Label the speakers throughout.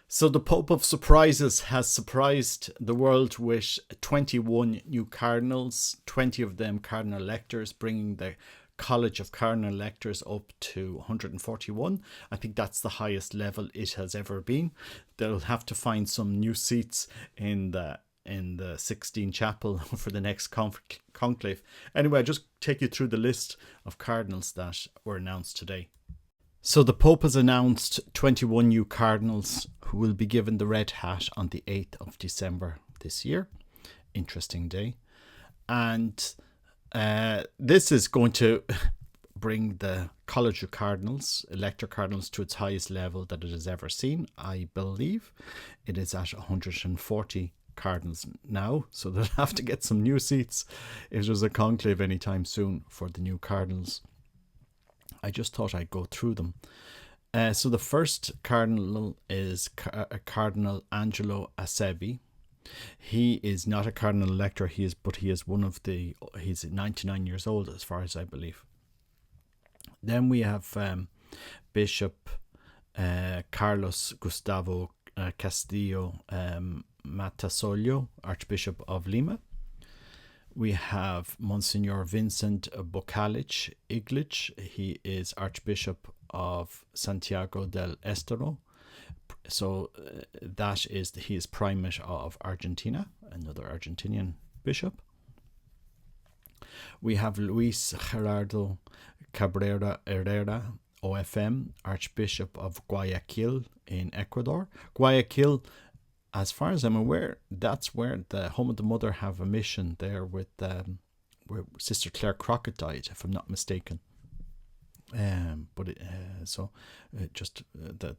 Speaker 1: So the Pope of Surprises has surprised the world with 21 new cardinals, 20 of them cardinal electors, bringing the College of Cardinal Electors up to 141. I think that's the highest level it has ever been. They'll have to find some new seats in the Sixtine Chapel for the next conclave. Anyway, I'll just take you through the list of cardinals that were announced today. So the Pope has announced 21 new cardinals who will be given the red hat on the 8th of December this year. Interesting day. And this is going to bring the College of Cardinals, Elector Cardinals, to its highest level that it has ever seen. I believe it is at 140 cardinals now, so they'll have to get some new seats if there's a conclave anytime soon for the new cardinals. I just thought I'd go through them. So the first cardinal is Cardinal Angelo Asebi. He is not a cardinal elector, he's 99 years old as far as I believe. Then we have Bishop Carlos Gustavo Castillo Matasolio, Archbishop of Lima. We have Monsignor Vincent Bocalic Iglich. He is Archbishop of Santiago del Estero. So he is Primate of Argentina, another Argentinian bishop. We have Luis Gerardo Cabrera Herrera, OFM, Archbishop of Guayaquil in Ecuador. Guayaquil, as far as I'm aware, that's where the Home of the Mother have a mission there with where Sister Claire Crockett died, if I'm not mistaken. The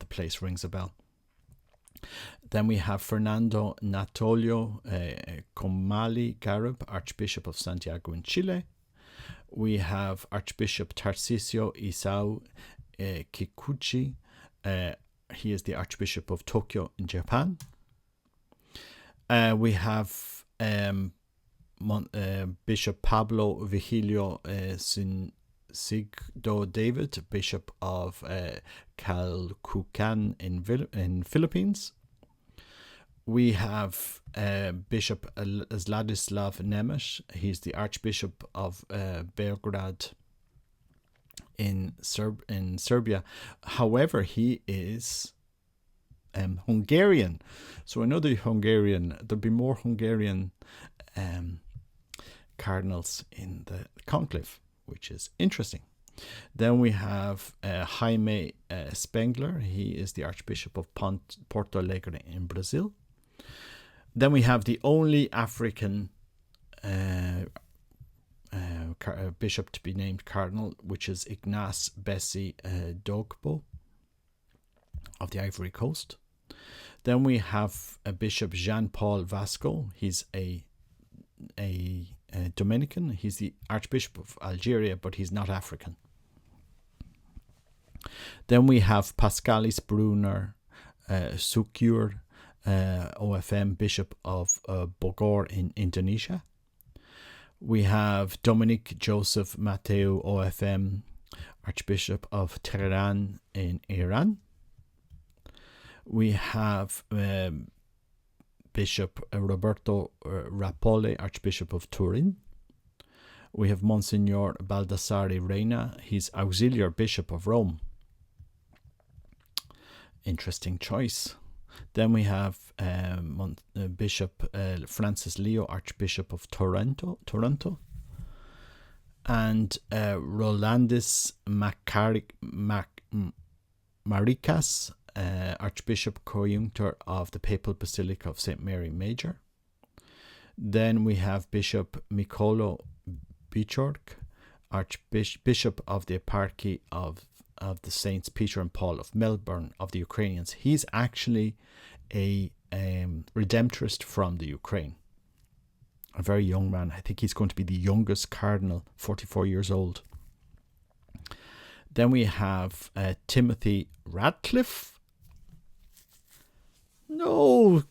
Speaker 1: place rings a bell. Then we have Fernando Natolio Comali Garib, Archbishop of Santiago in Chile. We have Archbishop Tarcisio Isao Kikuchi. He is the Archbishop of Tokyo in Japan. We have Bishop Pablo Vigilio Sigdo David, Bishop of Calcucan in Philippines. We have Bishop Ladislav Nemeth. He's the Archbishop of Belgrade in Serbia. However, he is Hungarian. So another Hungarian. There'll be more Hungarian cardinals in the conclave, which is interesting. Then we have Jaime Spengler. He is the Archbishop of Porto Alegre in Brazil. Then we have the only African bishop to be named cardinal, which is Ignace Bessi Dogbo of the Ivory Coast. Then we have Bishop Jean-Paul Vasco. He's a Dominican. He's the Archbishop of Algeria, but he's not African. Then we have Pascalis Brunner Sukur, OFM, Bishop of Bogor in Indonesia. We have Dominic Joseph Mateo, OFM, Archbishop of Tehran in Iran. We have Bishop Roberto Rapoli, Archbishop of Turin. We have Monsignor Baldassare Reina. He's Auxiliary Bishop of Rome. Interesting choice. Then we have Bishop Francis Leo, Archbishop of Toronto. And Rolandis Maricas, Archbishop Coadjutor of the Papal Basilica of St. Mary Major. Then we have Bishop Mikolo Bichork, Archbishop of the Eparchy of the Saints Peter and Paul of Melbourne of the Ukrainians. He's actually a redemptorist from the Ukraine. A very young man. I think he's going to be the youngest cardinal, 44 years old. Then we have Timothy Radcliffe. No,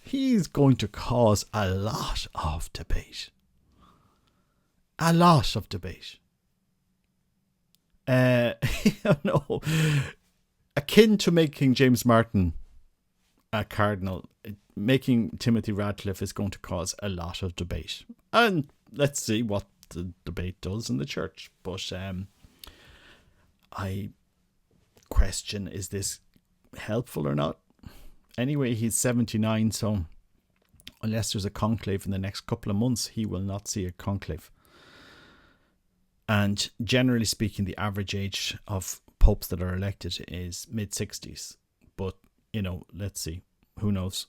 Speaker 1: he's going to cause a lot of debate. A lot of debate. No, akin to making James Martin a cardinal, making Timothy Radcliffe is going to cause a lot of debate. And let's see what the debate does in the church. But I question, is this helpful or not? Anyway, he's 79, so unless there's a conclave in the next couple of months, he will not see a conclave. And generally speaking, the average age of popes that are elected is mid-60s. But, let's see. Who knows?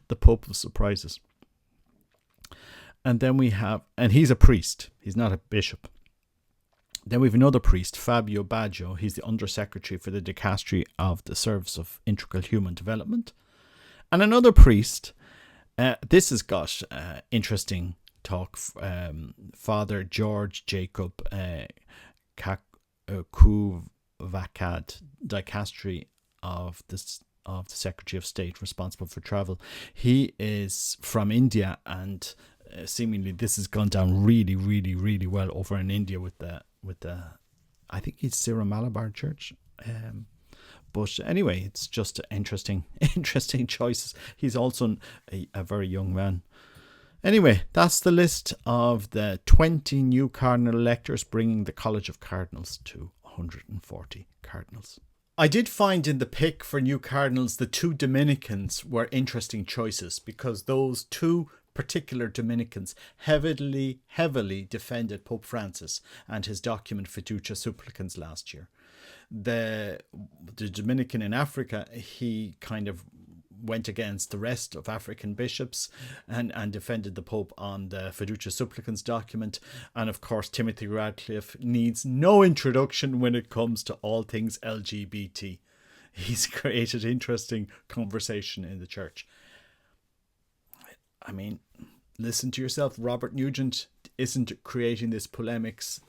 Speaker 1: The Pope of surprises. And then we have, and he's a priest. He's not a bishop. Then we have another priest, Fabio Baggio. He's the Undersecretary for the Dicastery of the Service of Integral Human Development. And another priest, this has got interesting talk, Father George Jacob Kuvakad, Dicastery of the Secretary of State responsible for travel. He is from India, and seemingly this has gone down really, really, really well over in India with the I think it's Syro Malabar Church. But anyway, it's just interesting choices. He's also a very young man. Anyway, that's the list of the 20 new cardinal electors, bringing the College of Cardinals to 140 cardinals. I did find in the pick for new cardinals, the 2 Dominicans were interesting choices, because those 2 particular Dominicans heavily defended Pope Francis and his document Fiducia Supplicans last year. The Dominican in Africa, he kind of went against the rest of African bishops and defended the Pope on the Fiducia Supplicans document. And of course, Timothy Radcliffe needs no introduction when it comes to all things LGBT. He's created interesting conversation in the church. I mean, listen to yourself. Robert Nugent isn't creating this polemics.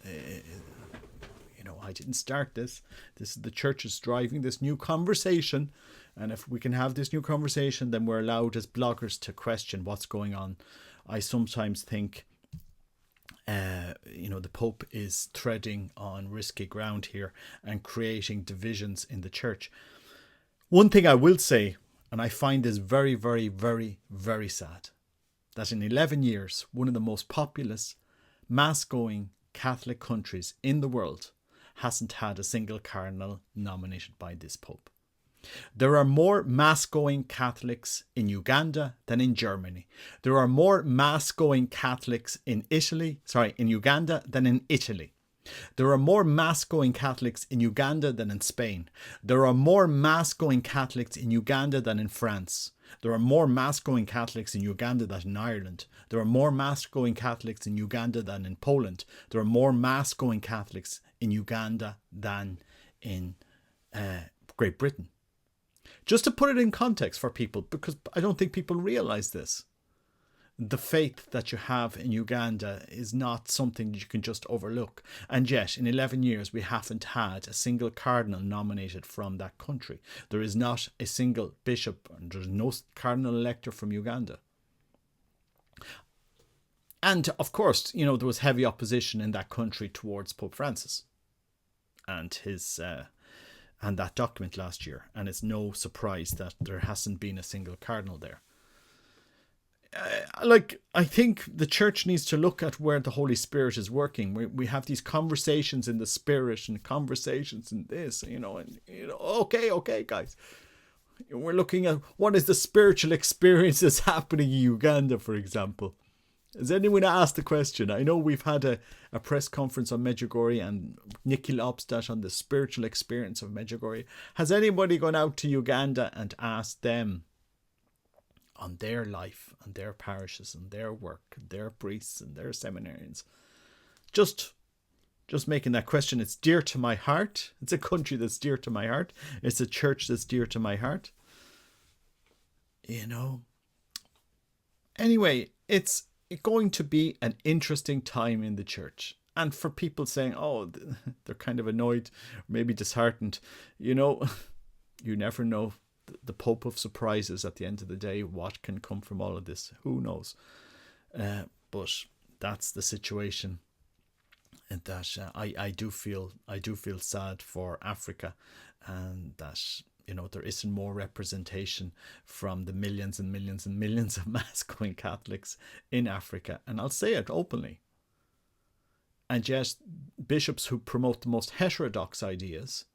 Speaker 1: I didn't start this. This is the church is driving this new conversation. And if we can have this new conversation, then we're allowed as bloggers to question what's going on. I sometimes think, the Pope is treading on risky ground here and creating divisions in the church. One thing I will say, and I find this very, very, very, very sad, that in 11 years, one of the most populous, mass-going Catholic countries in the world hasn't had a single cardinal nominated by this Pope. There are more mass-going Catholics in Uganda than in Germany. There are more mass-going Catholics in Uganda than in Italy. There are more mass-going Catholics in Uganda than in Spain. There are more mass-going Catholics in Uganda than in France. There are more mass-going Catholics in Uganda than in Ireland. There are more mass-going Catholics in Uganda than in Poland. There are more mass-going Catholics in Uganda than in Great Britain. Just to put it in context for people, because I don't think people realise this. The faith that you have in Uganda is not something you can just overlook. And yet, in 11 years, we haven't had a single cardinal nominated from that country. There is not a single bishop, and there's no cardinal elector from Uganda. And of course, there was heavy opposition in that country towards Pope Francis and his and that document last year. And it's no surprise that there hasn't been a single cardinal there. I think the church needs to look at where the Holy Spirit is working. We have these conversations in the Spirit and conversations in this, okay, guys. We're looking at what is the spiritual experience that's happening in Uganda, for example. Has anyone asked the question? I know we've had a press conference on Medjugorje and Nicky Lobstadt on the spiritual experience of Medjugorje. Has anybody gone out to Uganda and asked them on their life, and their parishes, and their work, and their priests, and their seminarians? Just making that question. It's dear to my heart. It's a country that's dear to my heart. It's a church that's dear to my heart. Anyway, it's going to be an interesting time in the church. And for people saying, they're kind of annoyed, maybe disheartened, you never know. The Pope of surprises at the end of the day. What can come from all of this? Who knows? But that's the situation. And that I do feel sad for Africa, and that there isn't more representation from the millions and millions and millions of mass going Catholics in Africa. And I'll say it openly. And yet, bishops who promote the most heterodox ideas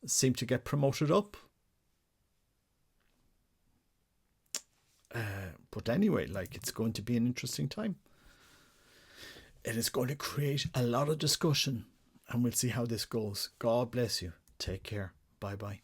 Speaker 1: seem to get promoted up. But anyway, it's going to be an interesting time. It is going to create a lot of discussion, and we'll see how this goes. God bless you. Take care. Bye-bye.